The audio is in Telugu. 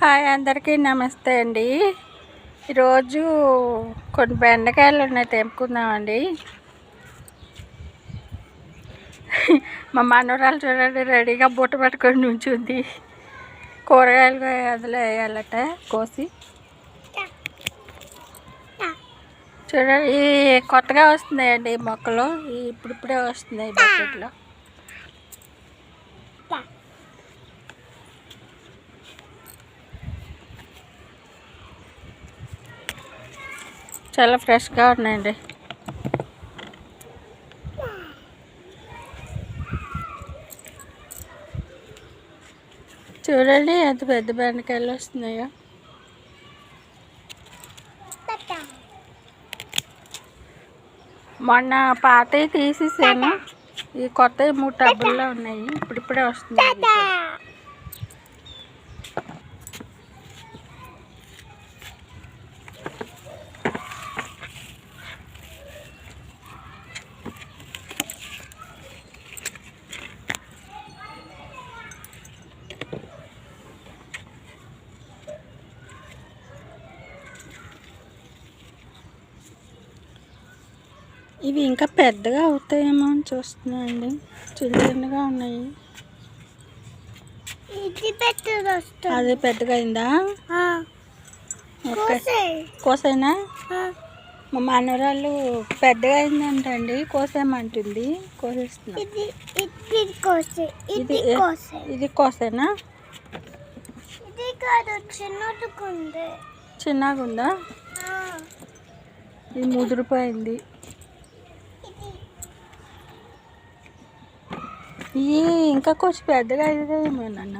హాయ్ అందరికీ నమస్తే అండి. ఈరోజు కొన్ని బెండకాయలు ఉన్నాయి, తెంపుకుందామండి. మా మనవరాలు చూడండి, రెడీగా బుట్ట పట్టుకొని నుంచుంది. కూరగాయలు అందులో వేయాలట కోసి. చూడండి, కొత్తగా వస్తున్నాయండి మొక్కలు, ఇప్పుడిప్పుడే వస్తున్నాయి బకెట్లో. చాలా ఫ్రెష్గా ఉన్నాయండి. చూడండి ఎంత పెద్ద బెండకాయలు వస్తున్నాయో. మొన్న పాతవి తీసేసాను, ఈ కొత్తవి 3 టబ్బుల్లో ఉన్నాయి, ఇప్పుడిప్పుడే వస్తున్నాయి. ఇవి ఇంకా పెద్దగా అవుతాయేమో అని చూస్తున్నాయండి, చిన్న చిన్నగా ఉన్నాయి. అది పెద్దగా అయిందా? కోసైనా మా మనవరాలు పెద్దగా అయిందంటండి, కోసేమంటుంది, కోసేస్తున్నా. ఇది కోసేనా? చిన్నగా ఉందా? ఇది ముదిరిపోయింది. ఇవి ఇంకా కొంచెం పెద్దగా అవుతాయేమో నాన్న.